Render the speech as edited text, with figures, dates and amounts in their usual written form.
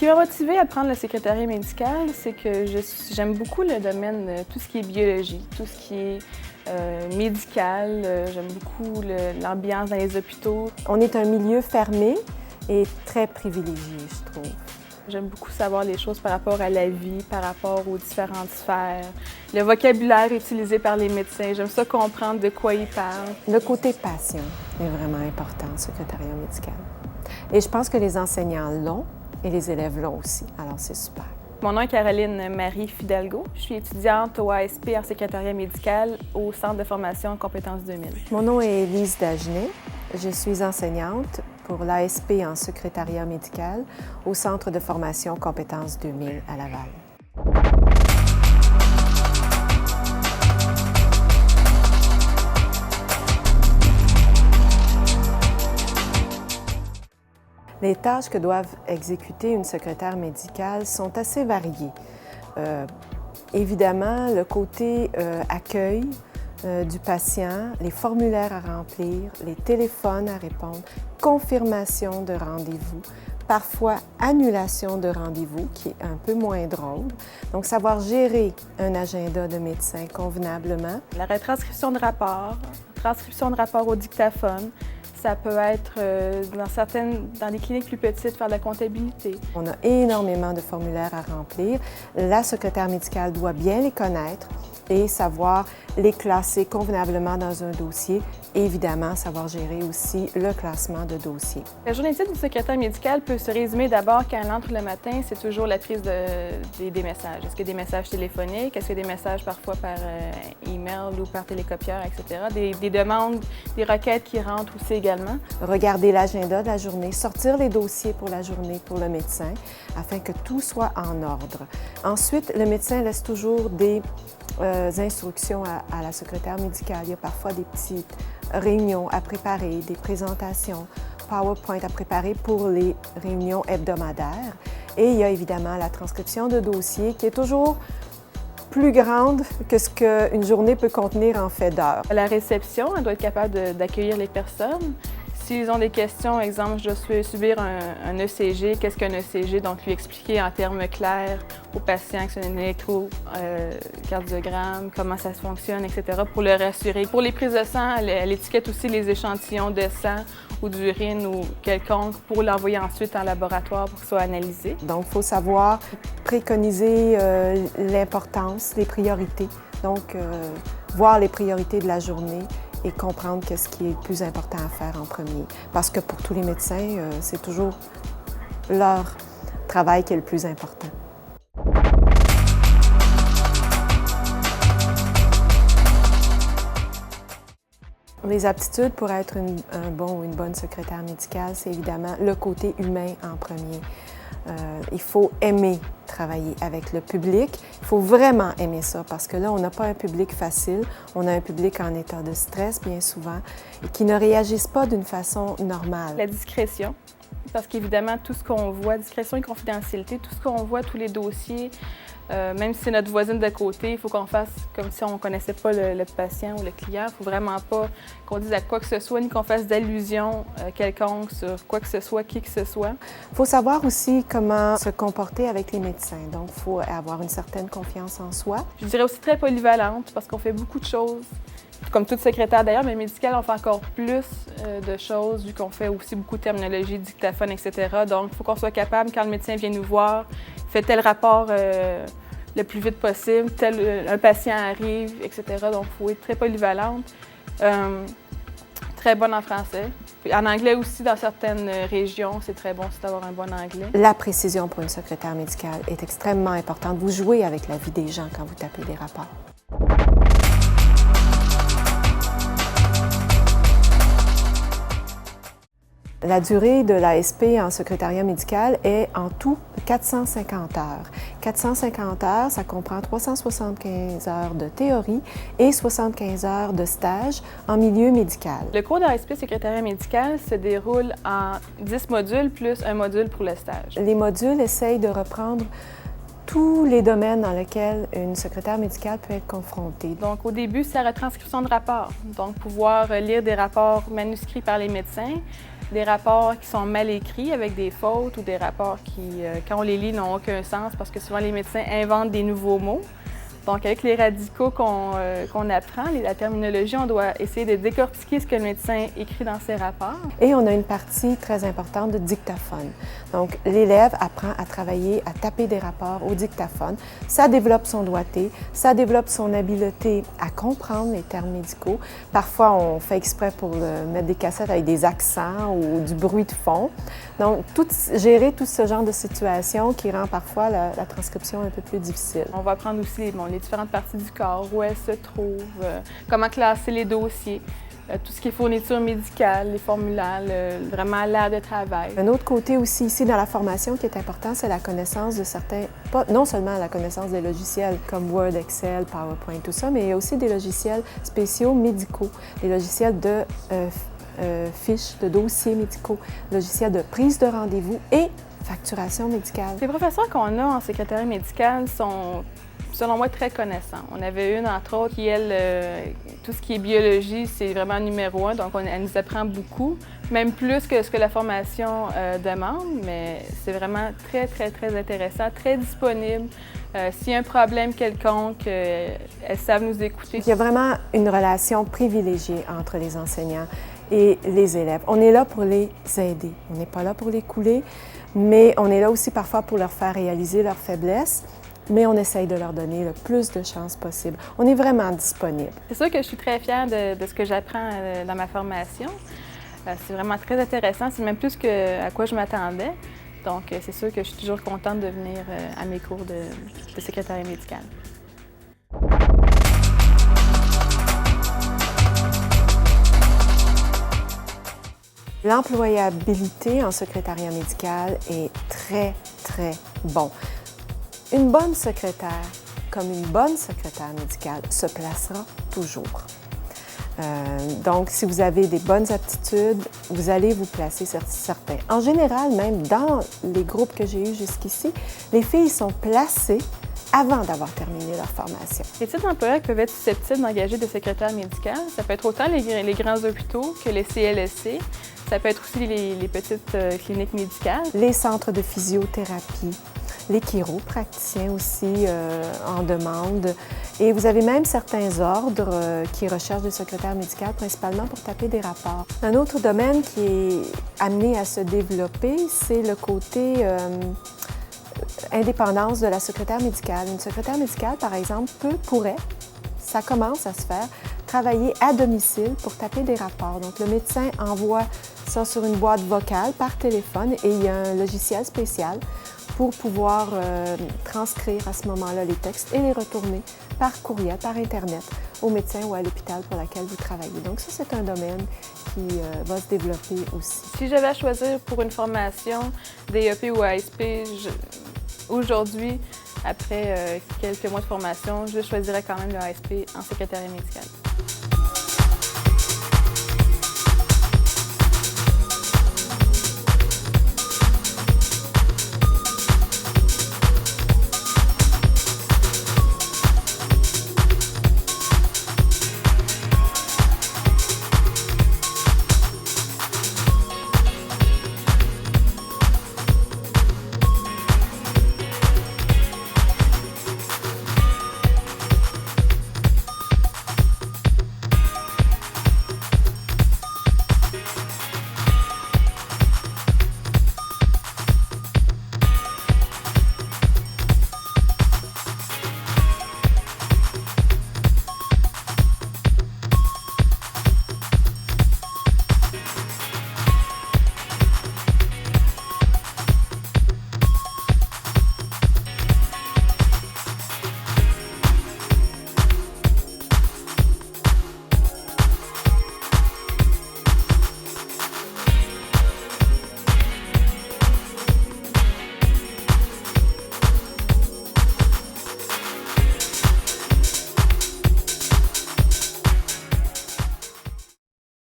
qui m'a motivée à prendre le secrétariat médical, c'est que j'aime beaucoup le domaine, tout ce qui est biologie, tout ce qui est médical. J'aime beaucoup l'ambiance dans les hôpitaux. On est un milieu fermé et très privilégié, je trouve. J'aime beaucoup savoir les choses par rapport à la vie, par rapport aux différentes sphères, le vocabulaire utilisé par les médecins. J'aime ça comprendre de quoi ils parlent. Le côté passion est vraiment important au secrétariat médical. Et je pense que les enseignants l'ont et les élèves l'ont aussi. Alors, c'est super. Mon nom est Caroline Marie Fidalgo. Je suis étudiante au ASP en secrétariat médical au Centre de formation Compétences 2000. Mon nom est Élise Dagenet. Je suis enseignante pour l'ASP en secrétariat médical au Centre de formation Compétences 2000 à Laval. Les tâches que doivent exécuter une secrétaire médicale sont assez variées. Évidemment, le côté accueil du patient, les formulaires à remplir, les téléphones à répondre, confirmation de rendez-vous, parfois annulation de rendez-vous, qui est un peu moins drôle. Donc, savoir gérer un agenda de médecin convenablement. La retranscription de rapports, transcription de rapports au dictaphone. Ça peut être, dans des cliniques plus petites, faire de la comptabilité. On a énormément de formulaires à remplir. La secrétaire médicale doit bien les connaître et savoir les classer convenablement dans un dossier. Et évidemment, savoir gérer aussi le classement de dossiers. La journée type du secrétaire médical peut se résumer d'abord quand elle entre le matin, c'est toujours la prise des messages. Est-ce qu'il y a des messages téléphoniques? Est-ce qu'il y a des messages parfois par email ou par télécopieur, etc.? Des demandes, des requêtes qui rentrent aussi également. Regarder l'agenda de la journée, sortir les dossiers pour la journée pour le médecin afin que tout soit en ordre. Ensuite, le médecin laisse toujours des instructions à la secrétaire médicale. Il y a parfois des petites réunions à préparer, des présentations, PowerPoint à préparer pour les réunions hebdomadaires. Et il y a évidemment la transcription de dossiers qui est toujours plus grande que ce qu'une journée peut contenir en fait d'heures. La réception, elle doit être capable d'accueillir les personnes. S'ils ont des questions, exemple, je dois subir un ECG, qu'est-ce qu'un ECG? Donc, lui expliquer en termes clairs au patient que c'est un électrocardiogramme, comment ça fonctionne, etc., pour le rassurer. Pour les prises de sang, elle étiquette aussi les échantillons de sang ou d'urine ou quelconque pour l'envoyer ensuite en laboratoire pour que ce soit analysé. Donc, il faut savoir préconiser l'importance, les priorités. Donc, voir les priorités de la journée et comprendre qu'est-ce qui est le plus important à faire en premier. Parce que pour tous les médecins, c'est toujours leur travail qui est le plus important. Les aptitudes pour être un bon ou une bonne secrétaire médicale, c'est évidemment le côté humain en premier. Il faut aimer travailler avec le public. Il faut vraiment aimer ça parce que là, on n'a pas un public facile. On a un public en état de stress bien souvent et qui ne réagissent pas d'une façon normale. La discrétion, parce qu'évidemment, tout ce qu'on voit, discrétion et confidentialité, tout ce qu'on voit, tous les dossiers, même si c'est notre voisine de côté, il faut qu'on fasse comme si on ne connaissait pas le patient ou le client. Il ne faut vraiment pas qu'on dise à quoi que ce soit, ni qu'on fasse d'allusion quelconque sur quoi que ce soit, qui que ce soit. Il faut savoir aussi comment se comporter avec les médecins. Donc, il faut avoir une certaine confiance en soi. Je dirais aussi très polyvalente, parce qu'on fait beaucoup de choses. Comme toute secrétaire d'ailleurs, mais médical, on fait encore plus de choses, vu qu'on fait aussi beaucoup de terminologie, dictaphone, etc. Donc, il faut qu'on soit capable, quand le médecin vient nous voir, fait tel rapport le plus vite possible, un patient arrive, etc. Donc, il faut être très polyvalente, très bonne en français. Puis en anglais aussi, dans certaines régions, c'est très bon aussi d'avoir un bon anglais. La précision pour une secrétaire médicale est extrêmement importante. Vous jouez avec la vie des gens quand vous tapez des rapports. La durée de l'ASP en secrétariat médical est en tout 450 heures. 450 heures, ça comprend 375 heures de théorie et 75 heures de stage en milieu médical. Le cours d'ASP secrétariat médical se déroule en 10 modules plus un module pour le stage. Les modules essayent de reprendre tous les domaines dans lesquels une secrétaire médicale peut être confrontée. Donc, au début, c'est la retranscription de rapports. Donc, pouvoir lire des rapports manuscrits par les médecins, des rapports qui sont mal écrits avec des fautes ou des rapports qui, quand on les lit, n'ont aucun sens parce que souvent les médecins inventent des nouveaux mots. Donc, avec les radicaux qu'on apprend, la terminologie, on doit essayer de décortiquer ce que le médecin écrit dans ses rapports. Et on a une partie très importante de dictaphone. Donc, l'élève apprend à travailler, à taper des rapports au dictaphone. Ça développe son doigté, ça développe son habileté à comprendre les termes médicaux. Parfois, on fait exprès pour mettre des cassettes avec des accents ou du bruit de fond. Donc, gérer tout ce genre de situation qui rend parfois la transcription un peu plus difficile. On va apprendre aussi les différentes parties du corps, où elles se trouvent, comment classer les dossiers, tout ce qui est fourniture médicale, les formulaires, vraiment l'aire de travail. Un autre côté aussi ici dans la formation qui est important, c'est la connaissance de certains, non seulement la connaissance des logiciels comme Word, Excel, PowerPoint, tout ça, mais il y a aussi des logiciels spéciaux médicaux, des logiciels de fiches, de dossiers médicaux, logiciels de prise de rendez-vous et facturation médicale. Les professeurs qu'on a en secrétariat médical sont, selon moi, très connaissants. On avait une, entre autres, qui, elle, tout ce qui est biologie, c'est vraiment numéro 1, donc elle nous apprend beaucoup, même plus que ce que la formation demande, mais c'est vraiment très, très, très intéressant, très disponible. S'il y a un problème quelconque, elles savent nous écouter. Il y a vraiment une relation privilégiée entre les enseignants et les élèves. On est là pour les aider, on n'est pas là pour les couler, mais on est là aussi parfois pour leur faire réaliser leurs faiblesses. Mais on essaye de leur donner le plus de chances possible. On est vraiment disponible. C'est sûr que je suis très fière de ce que j'apprends dans ma formation. C'est vraiment très intéressant. C'est même plus à quoi je m'attendais. Donc, c'est sûr que je suis toujours contente de venir à mes cours de secrétariat médical. L'employabilité en secrétariat médical est très, très bon. Une bonne secrétaire, comme une bonne secrétaire médicale, se placera toujours. Donc, si vous avez des bonnes aptitudes, vous allez vous placer certains. En général, même dans les groupes que j'ai eus jusqu'ici, les filles sont placées avant d'avoir terminé leur formation. Les types d'employeurs peuvent être susceptibles d'engager des secrétaires médicales. Ça peut être autant les grands hôpitaux que les CLSC. Ça peut être aussi les petites cliniques médicales. Les centres de physiothérapie, les chiropraticiens aussi en demande. Et vous avez même certains ordres qui recherchent des secrétaires médicales, principalement pour taper des rapports. Un autre domaine qui est amené à se développer, c'est le côté indépendance de la secrétaire médicale. Une secrétaire médicale, par exemple, pourrait, ça commence à se faire, travailler à domicile pour taper des rapports. Donc, le médecin envoie ça sur une boîte vocale par téléphone et il y a un logiciel spécial pour pouvoir transcrire à ce moment-là les textes et les retourner par courriel, par Internet, au médecin ou à l'hôpital pour lequel vous travaillez. Donc ça, c'est un domaine qui va se développer aussi. Si j'avais à choisir pour une formation DEP ou ASP, aujourd'hui, après quelques mois de formation, je choisirais quand même le ASP en secrétariat médical.